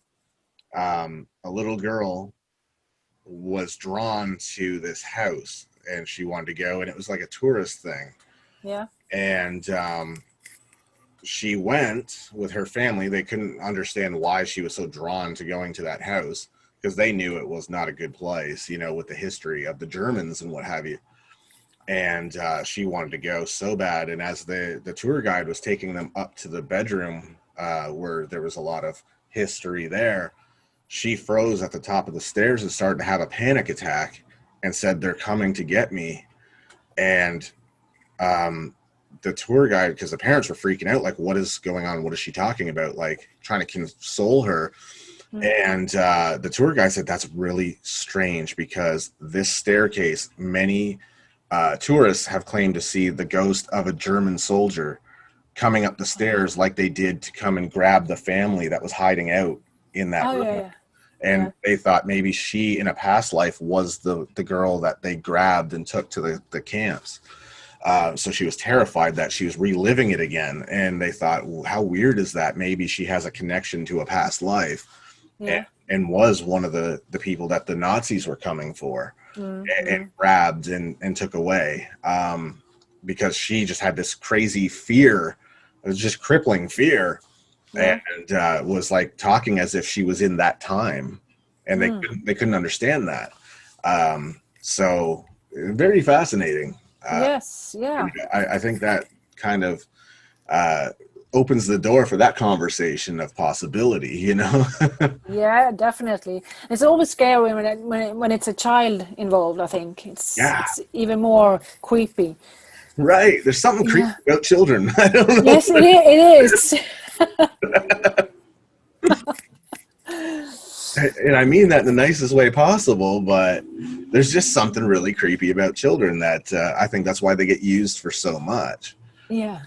A little girl was drawn to this house, and she wanted to go, and it was like a tourist thing. Yeah. And she went with her family. They couldn't understand why she was so drawn to going to that house, because they knew it was not a good place, with the history of the Germans and what have you. And she wanted to go so bad. And as the tour guide was taking them up to the bedroom where there was a lot of history there, she froze at the top of the stairs and started to have a panic attack and said, they're coming to get me. And the tour guide, because the parents were freaking out, like, what is going on? What is she talking about? Like, trying to console her. And the tour guide said, that's really strange, because this staircase, many tourists have claimed to see the ghost of a German soldier coming up the stairs like they did to come and grab the family that was hiding out in that room. Yeah. And they thought maybe she, in a past life, was the girl that they grabbed and took to the camps. So she was terrified that she was reliving it again. And they thought, well, how weird is that? Maybe she has a connection to a past life and was one of the people that the Nazis were coming for and grabbed and took away, because she just had this crazy fear. It was just crippling fear. And was like talking as if she was in that time, and they couldn't understand that. So very fascinating. Yes, yeah. I think that kind of opens the door for that conversation of possibility, you know. Yeah, definitely. It's always scary when it's a child involved. I think Yeah, it's even more creepy. right. There's something creepy Yeah. about children. I don't know. Yes, it is. And I mean that in the nicest way possible, but there's just something really creepy about children that I think that's why they get used for so much. Yeah.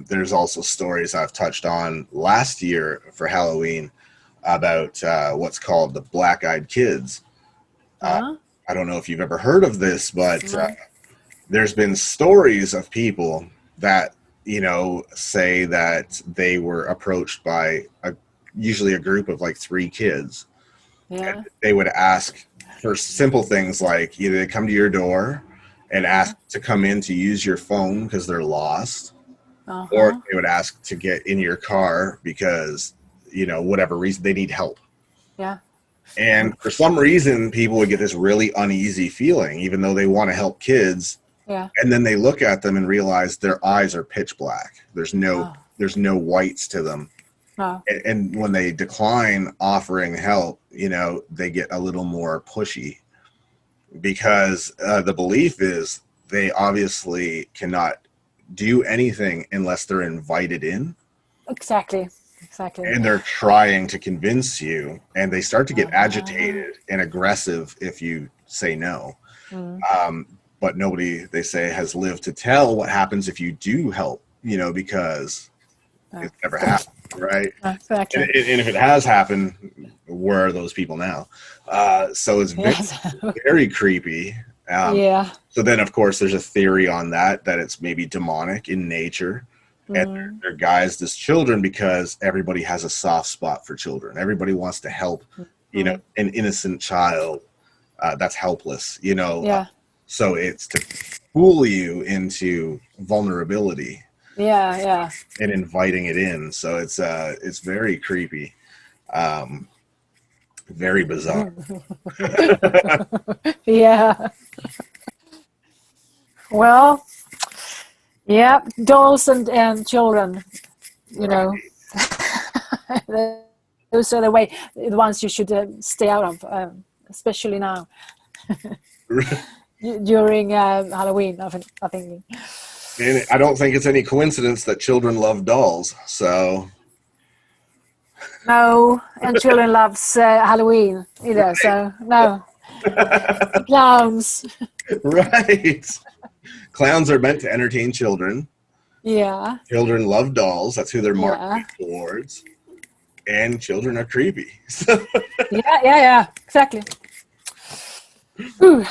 There's also stories I've touched on last year for Halloween about what's called the black-eyed kids. Huh? I don't know if you've ever heard of this, but No. there's been stories of people that, you know, say that they were approached by usually a group of like 3 kids. Yeah. They would ask for simple things like either they come to your door and ask to come in to use your phone because they're lost, or Uh-huh. they would ask to get in your car because, you know, whatever reason they need help. Yeah. And for some reason, people would get this really uneasy feeling, even though they want to help kids. Yeah. And then they look at them and realize their eyes are pitch black. There's no whites to them. No. And when they decline offering help, you know, they get a little more pushy because the belief is they obviously cannot do anything unless they're invited in. Exactly. And they're trying to convince you, and they start to get agitated and aggressive if you say no. But nobody, they say, has lived to tell what happens if you do help, you know, because it's never happened, right? Exactly. And if it has happened, where are those people now? So it's very, very creepy. Yeah. So then, of course, there's a theory on that it's maybe demonic in nature. And they're guised as children because everybody has a soft spot for children. Everybody wants to help, you know, an innocent child that's helpless, you know. Yeah. So it's to fool you into vulnerability. Yeah. Yeah. And inviting it in. So it's very creepy. Very bizarre. Yeah. Well, yeah, dolls and children, you know, those are the ones you should stay out of, especially now during Halloween. I think. And I don't think it's any coincidence that children love dolls. So No, and children loves Halloween either. Right. So no, clowns. Right. Clowns are meant to entertain children. Yeah. Children love dolls. That's who they're marketed towards. And children are creepy. Yeah. Exactly. Ooh.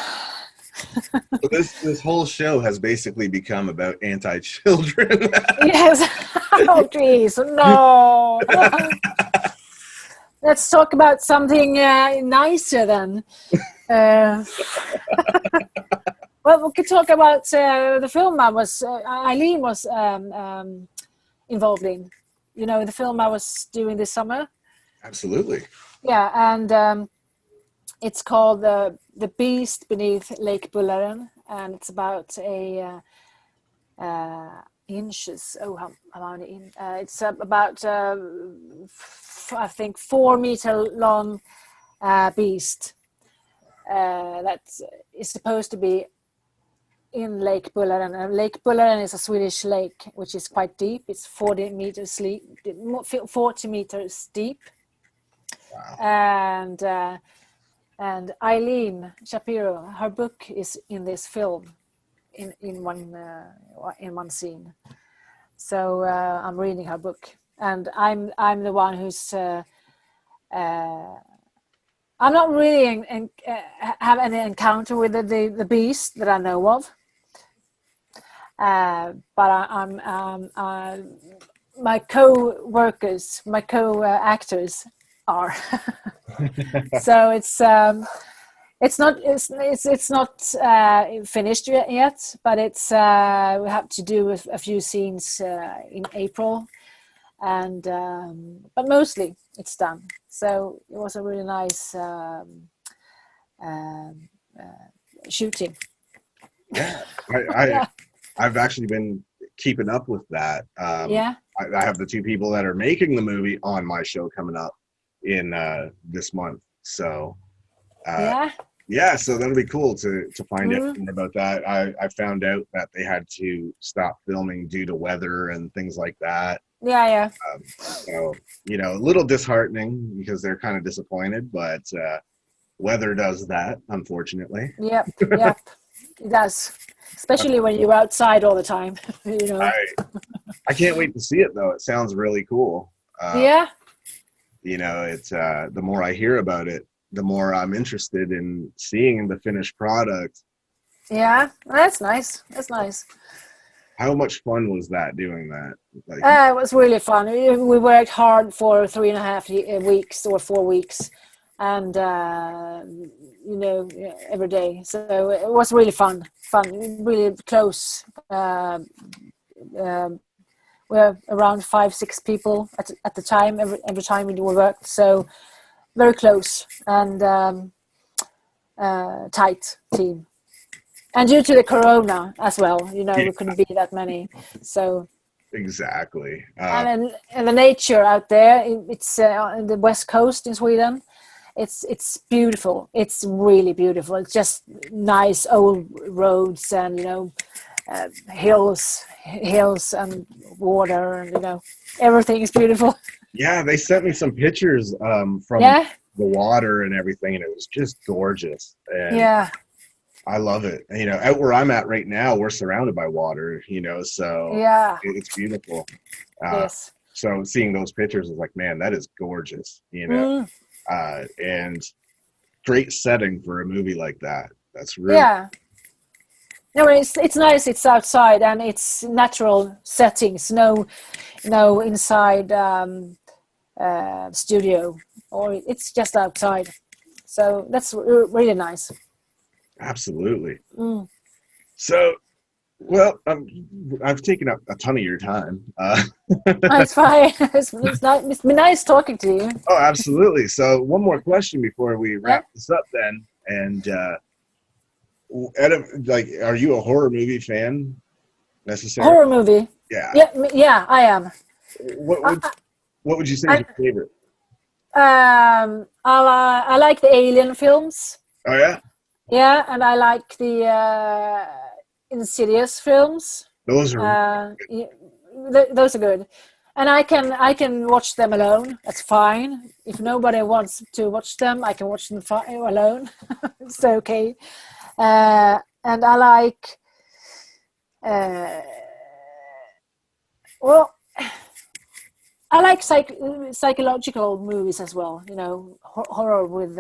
So this whole show has basically become about anti-children. Yes. Oh, jeez. No. Let's talk about something nicer then. Well, we could talk about the film Eileen was involved in. You know, the film I was doing this summer. Absolutely. Yeah, and it's called The Beast Beneath Lake Bullaren, and it's about inches. Oh, how many? It's about I think 4 meter long beast that is supposed to be in Lake Bullaren. Lake Bullaren is a Swedish lake which is quite deep. It's 40 meters deep. Wow. And Eileen Shapiro, her book is in this film in one scene. So I'm reading her book, and I'm the one who's I'm not really have any encounter with the beast that I know of, but I'm my co-workers, my co-actors are. So it's not finished yet, but it's we have to do a few scenes in April, and but mostly it's done. So it was a really nice shooting. Yeah, I've actually been keeping up with that. Yeah. I have the two people that are making the movie on my show coming up in this month. So yeah, so that'll be cool to find out more about that. I found out that they had to stop filming due to weather and things like that. Yeah. So, you know, a little disheartening because they're kind of disappointed, but weather does that, unfortunately. Yep. It does, especially when you're outside all the time. You know. I can't wait to see it though. It sounds really cool. You know, it's the more I hear about it, the more I'm interested in seeing the finished product. Yeah, that's nice. How much fun was that doing that? Like, It was really fun. We worked hard for 3.5 weeks or 4 weeks, and you know, every day. So it was really fun, really close. We're around 5-6 people at the time. Every time we worked, so very close and tight team. And due to the corona as well, you know, we couldn't be that many. So exactly. and the nature out there, it's on the west coast in Sweden. It's beautiful. It's really beautiful. It's just nice old roads and, you know, hills and water, and, you know, everything is beautiful. Yeah, they sent me some pictures from the water and everything, and it was just gorgeous. And I love it. You know, out where I'm at right now, we're surrounded by water, you know, so it's beautiful. Yes. So seeing those pictures is like, man, that is gorgeous, you know. And great setting for a movie like that. That's really No, it's nice. It's outside and it's natural settings. No inside studio, or it's just outside. So that's really nice. Absolutely. So, well, I've taken up a ton of your time. It's fine. It's been nice talking to you. Oh, absolutely. So one more question before we wrap this up then. And are you a horror movie fan necessarily? Horror movie? Yeah, I am. What would you say is your favorite? I like the Alien films. Oh, yeah? Yeah, and I like the Insidious films. Those are those are good, and I can watch them alone. That's fine. If nobody wants to watch them, I can watch them alone. It's okay. And I like I like psychological movies as well. You know, horror with.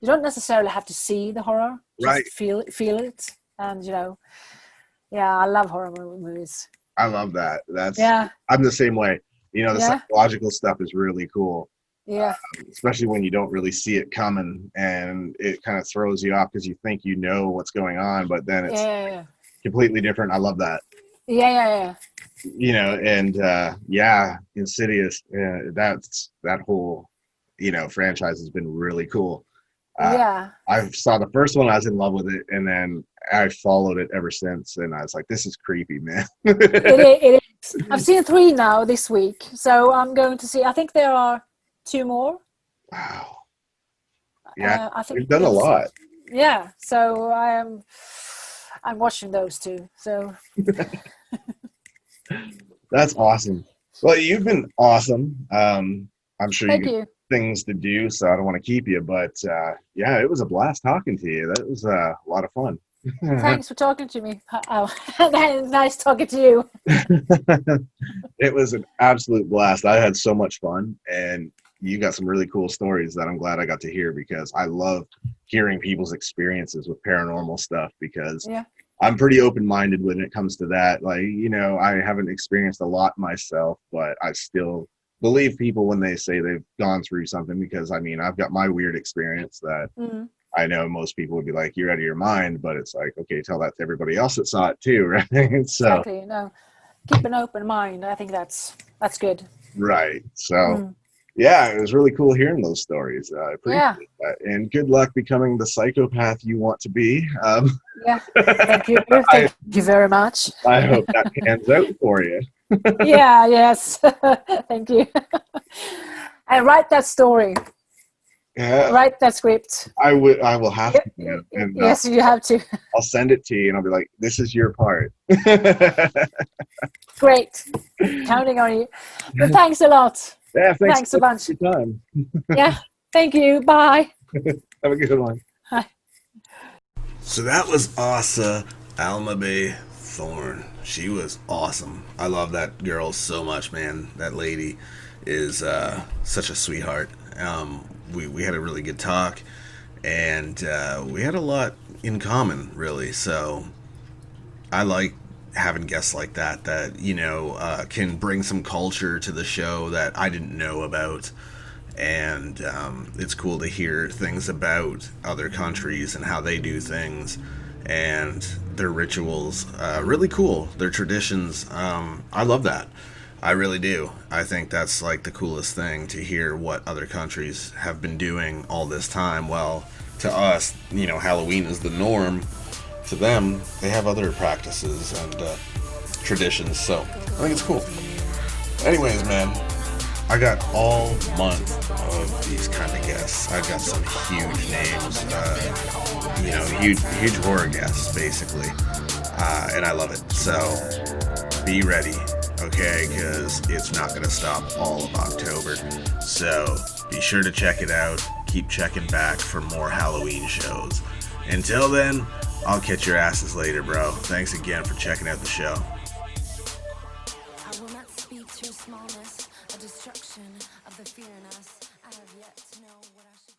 You don't necessarily have to see the horror, just feel it, and, you know, I love horror movies. I love that. I'm the same way. You know, the psychological stuff is really cool. Yeah. Especially when you don't really see it coming, and it kind of throws you off because you think you know what's going on, but then it's completely different. I love that. Yeah. You know, and Insidious. That whole, you know, franchise has been really cool. I saw the first one, I was in love with it, and then I followed it ever since, and I was like, this is creepy, man. It is. I've seen 3 now this week, so I'm going to see, I think there are 2 more. Wow. Yeah, I think we've done a lot. Yeah, so I'm watching those 2, so. That's awesome. Well, you've been awesome. I'm sure Thank you. Things to do, so I don't want to keep you, but it was a blast talking to you. That was a lot of fun. Thanks for talking to me. Nice talking to you. It was an absolute blast. I had so much fun, and you got some really cool stories that I'm glad I got to hear, because I love hearing people's experiences with paranormal stuff, because I'm pretty open-minded when it comes to that. Like, you know, I haven't experienced a lot myself, but I still believe people when they say they've gone through something, because I mean, I've got my weird experience that I know most people would be like, you're out of your mind, but it's like, okay, tell that to everybody else that saw it too, right? So exactly. No, keep an open mind. I think that's good. Right. So Yeah, it was really cool hearing those stories. I appreciate Yeah. that. And good luck becoming the psychopath you want to be. Yeah. Thank you. Thank you very much. I hope that pans out for you. Yeah. Yes. Thank you. And write that story. Yeah, Write that script. I will have to, man. And Yes, you have to. I'll send it to you, and I'll be like, "This is your part." Great. Counting on you. But thanks a lot. Yeah, Thanks a bunch. for your time. Yeah. Thank you. Bye. Have a good one. Bye. So that was Åsa Älmeby Thorne. She was awesome. I love that girl so much, man. That lady is such a sweetheart. We had a really good talk, and we had a lot in common, really. So I like having guests like that you know, can bring some culture to the show that I didn't know about. And it's cool to hear things about other countries and how they do things and their rituals. Really cool. Their traditions. I love that. I really do. I think that's like the coolest thing, to hear what other countries have been doing all this time. Well, to us, you know, Halloween is the norm. To them, they have other practices and traditions. So I think it's cool. Anyways, man, I got all month of these kind of guests. I've got some huge names, you know, huge horror guests, basically, and I love it. So be ready, okay? Because it's not going to stop all of October. So be sure to check it out. Keep checking back for more Halloween shows. Until then, I'll catch your asses later, bro. Thanks again for checking out the show. I will not speak to your smallness, a destruction of the fear in us. I have yet to know what I should.